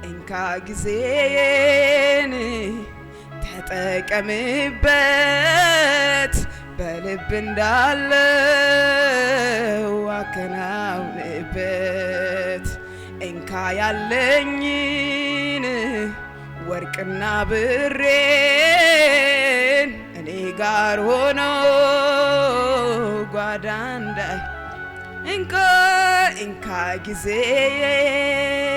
እንካ ጊዜን ተጠቀምበት በልብ እንዳለው አከናውንበት እንካ ያለኝን ወርቅና ብሬን እኔ ጋር ሆኖ ጓዳ እንዳይ እንካ ጊዜን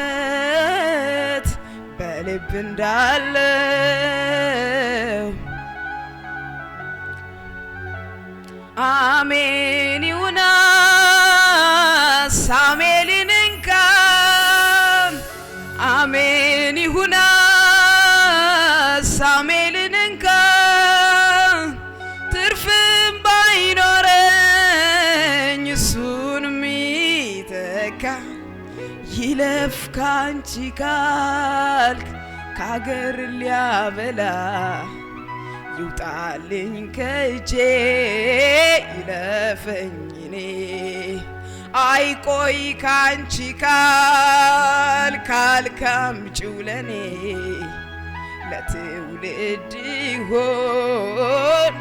ተጠቀምበት በልብ እንዳለው አሜን ይሁን ሳሙኤልን እንካ አሜን ይሁን ሳሙኤልን እንካ ትርፍም ባይኖረኝ እሱን ሚተካ ይለፍ ካንቺ ካልክ ከአገር ሊያበላ ይውጣልኝ ከእጄ ይለፈኝ እኔ አይቆይ ካንቺ ካልክ አምጪው ለኔ ለትውልድ ይሆን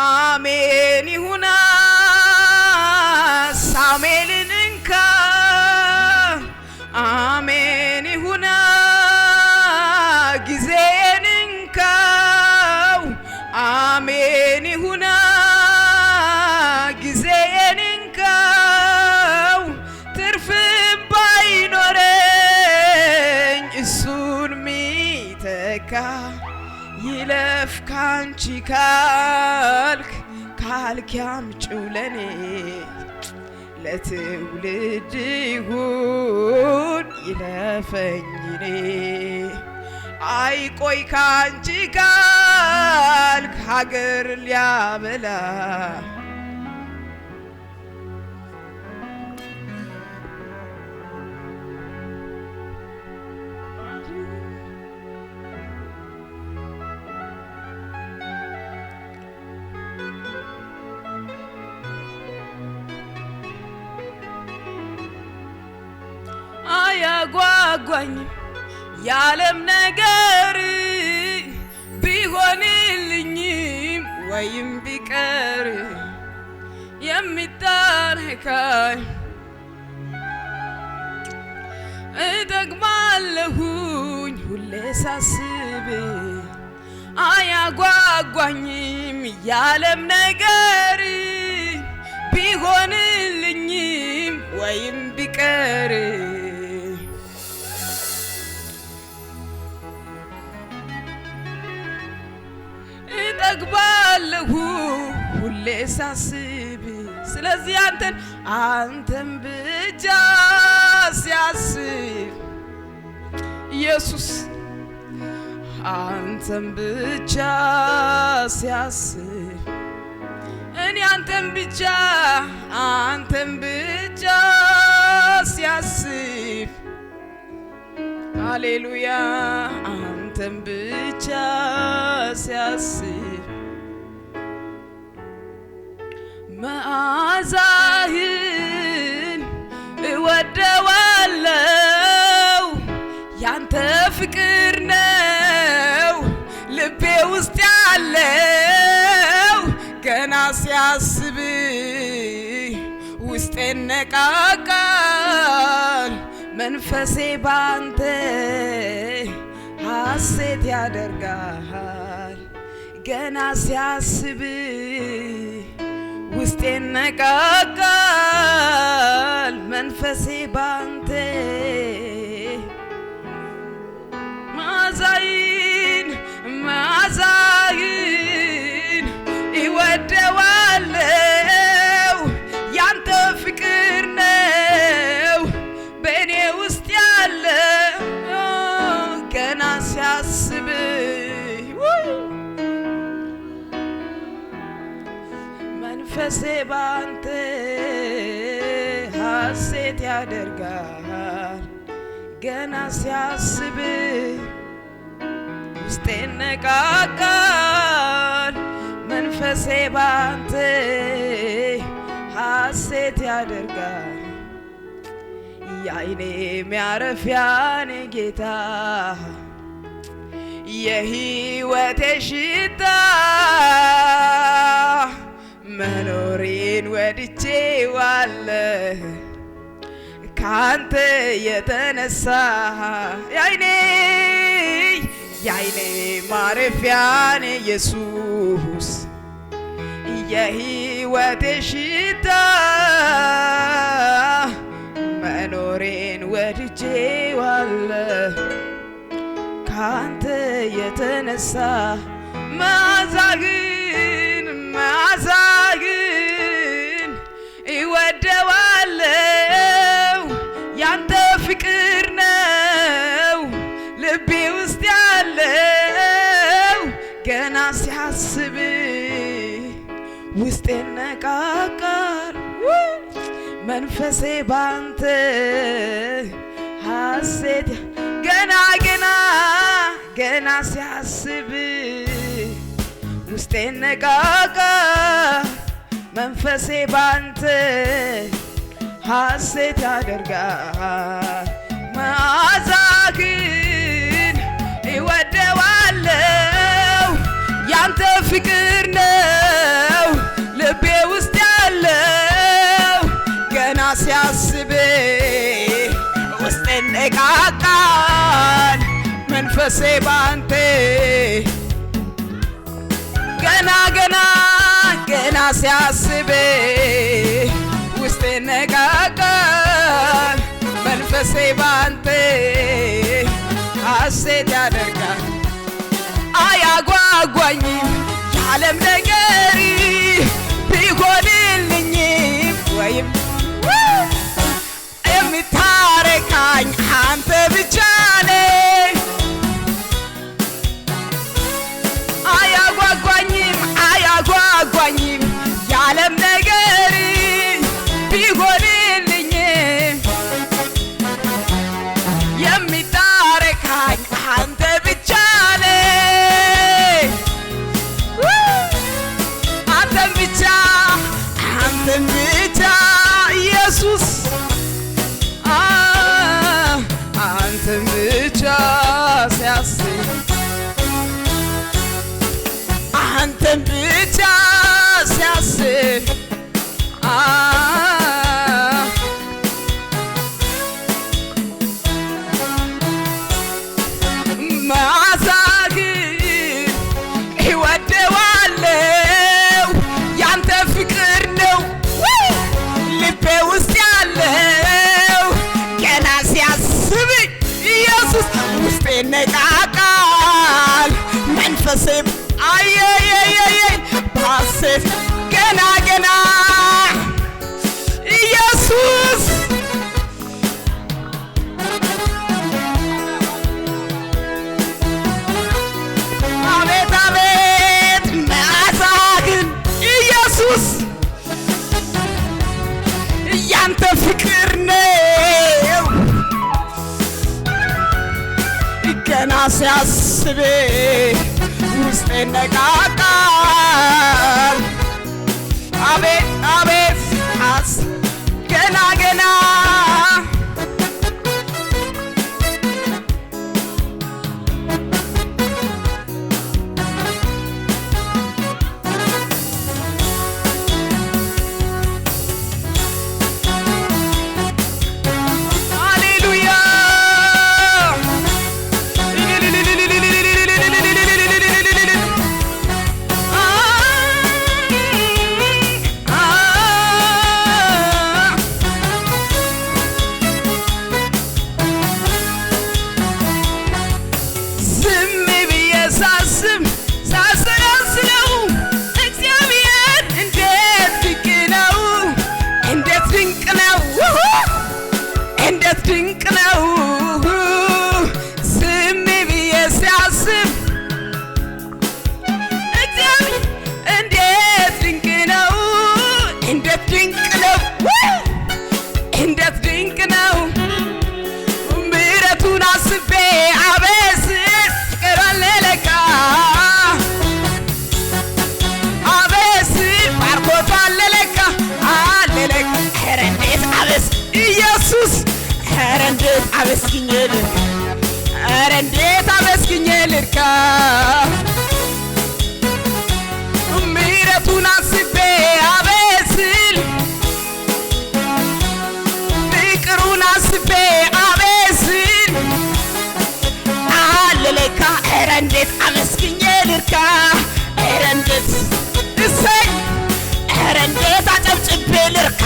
አሜን ይሁን ሳሙኤልን እንካ አሜን ይሁን ጊዜን እንካው አሜን ይሁን ጊዜን እንካው ትርፍም ባይኖረኝ እሱን ሚተካ ይለፍ ካንቺ ካልክ ያምጪው ለኔ ለትውልድ ይሁን ይለፈኝ እኔ አይቆይ ካንቺ ካልክ ሀገር ሊያበላ አያጓጓኝ የዓለም ነገር ቢሆንልኝም ወይም ቢቀር የሚታረካኝ እደግማለሁኝ ሁሌ ሳስብ አያጓጓኝም የዓለም ነገር ቢሆንልኝም ወይም ቢቀር እደግማለሁ ሁሌ ሳስብ ስለዚህ አንተን ብቻ ሲያስብ ኢየሱስ አንተን ብቻ ሲያስብ እኔ አንተን ብቻ ሲያስብ ሃሌሉያ አንተን ብቻ ሲያስብ መዓዛህን እወደዋለሁ ያንተ ፍቅር ነው ልቤ ውስጥ ያለው ገና ሲያስብ ውስጤ ነቃቃል መንፈሴ ባንተ ሐሴት ያደርጋል ገና ሲያስብ ውስጤ ነቃቃል መንፈሴ ባንተ መዓዛህን እወደዋለሁ ያንተ ፍቅር ነው በእኔ ውስጥ ያለው ገና ሲያስብ መንፈሴ ባንተ ሐሴት ያደርጋል ገና ሲያስብ ውስጤ ነቃቃል መንፈሴ ባንተ ሐሴት ያደርጋል የዓይኔ ማረፊያኔ ጌታ የሕይወቴ ሽታ መኖሬን ወድጄዋለሁ ካንተ የተነሳ የዓይኔ ማረፊያኔ ኢየሱስ የሕይወቴ ሽታ መኖሬን ወድጄዋለሁ ካንተ የተነሳ መዓዛህን እወደዋለሁ ያንተ ፍቅር ነው ልቤ ውስጥ ያለው ገና ሲያስብ ውስጤ ነቃቃል መንፈሴ ባንተ ሐሴት ገና ሲያስብ ውስጤ ነቃቃል መንፈሴ ባንተ ሐሴት ያደርጋል መዓዛህን እወደዋለሁ ያንተ ፍቅር ነው ልቤ ውስጥ ያለው ገና ሲያስብ ውስጤ ነቃቃል መንፈሴ ባንተ ገና ሲያስብ ውስጤ ነቃቃል መንፈሴ ባንተ ሐሴት ያደርጋል አያጓጓኝም የዓለም ነገር ቢሆንልኝም ወይም የምታረካኝ አንተ ብቻ ነህ አያጓጓኝም የዓለም ነገር ቢሆንልኝም የሚታረካኝ አንተ ብቻ ነህ አንተን ብቻ ኢየሱስ አንተን ብቻ ሲያስብ አንተን ብቻ ሲያስብ መዓዛህን እወደዋለሁ ያንተ ፍቅር ነው ልቤ ውስጥ ያለው ገና ሲያስብ ኢየሱስ ውስጤ ነቃቃል መንፈሴ ሐሴት ገና ኢየሱስ አቤት መዓዛህን ኢየሱስ ያንተ ፍቅር ነው ገና ሲያስብ ውስጤ ነቃቃል አቤት ገና ድንቅ ነው ዝም ብዬ ሲያስብ እግዚአብሔር እንዴት ድንቅ ነው እንዴት ድንቅ ነው ምሕረቱን አስቤ አቤት ፍቅር አለ ለካ አቤት ባርኮቱ አለ ለካ ኢየሱስ ኧረ እንዴት አመስግኜ ልርካ ኧረ እንዴት አመስግኜ ልርካ ምሕረቱን አስቤ አቤት ስል ፍቅሩን አስቤ አቤት ስል አለ ለካ ኧረ እንዴት አመስግኜ ልርካ ኧረ እንዴት እሰይ ኧረ እንዴት አጨብጭቤ ልርካ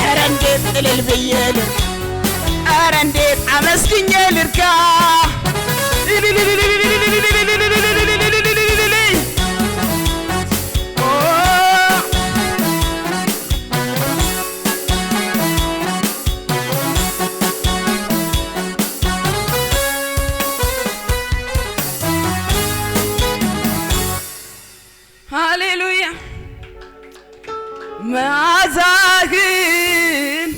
ኧረ እንዴት እልል ብዬ ልርካ ኧረ እንዴት አመስግኜ ልርካ ሃሌሉያ መዓዛህን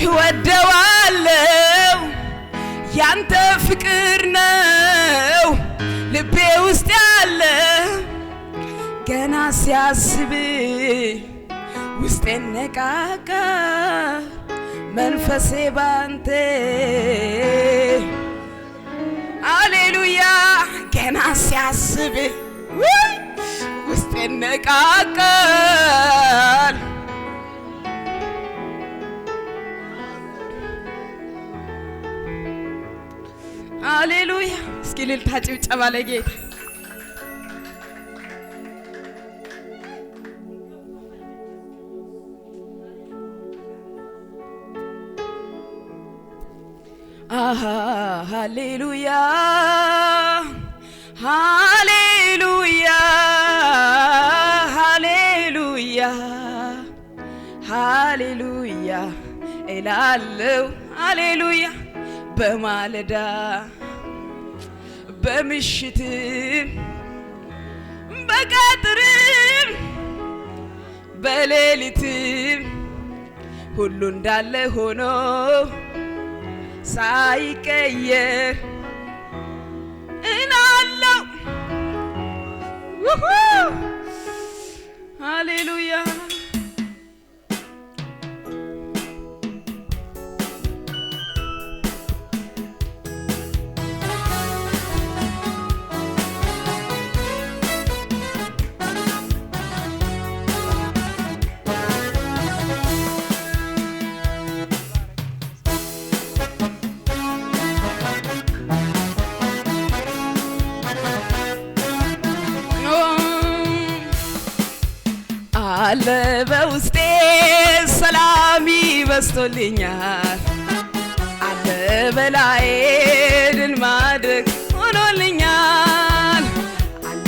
እወደዋለሁ ያንተ ፍቅር ነው ልቤ ውስጥ ያለ ገና ሲያስብ ውስጤ ነቃቃ መንፈሴ ባንተ ሃሌሉያ ገና ሲያስብ ውስጤ ነቃቃል ሃሌሉያ እስኪ እልልታ ጭብጨባ ለጌታ ሃሌሉያ ሃሌሉያ ሃሌሉያ ሃሌሉያ እላለሁ ሃሌሉያ በማለዳ በምሽትም በቀትርም በሌሊትም ሁሉ እንዳለ ሆኖ ሳይቀየር እላለሁ ሃሌሉያ አለ በውስጤ ሰላም ይበስቶልኛል አለ በላዬ ድል ማድረግ ሆኖልኛል አለ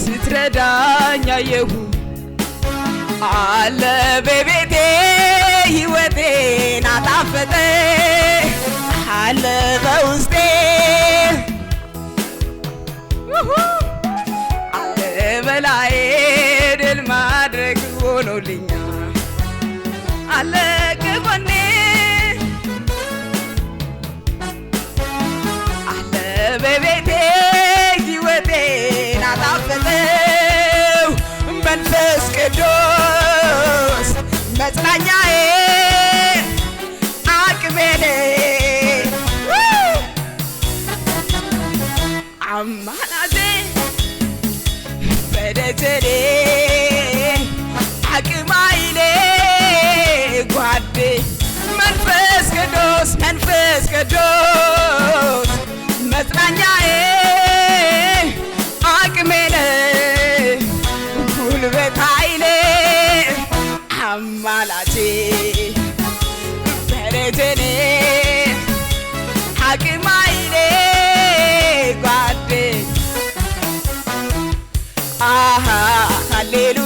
ስትረዳኝ አየሁ አለ በቤቴ ሕይወቴን አጣፈጠ አለ በውስጤ አለ በላዬ ድል ማድረግ ሆኖልኛል አለ ከጎኔ አለ በቤቴ ሕይወቴን አጣፈጠው መንፈስ ቅዱስ መጽናኛዬ አቅሜ አማላጄ በደጀኔ አቅም ኃይሌ ጓዴ መንፈስ ቅዱስ መጽናኛዬ አቅሜ ጉልበት ኃይሌ አማላጄ በደጀኔ አቅም ኃይሌ ጓዴ ሃሌሉያ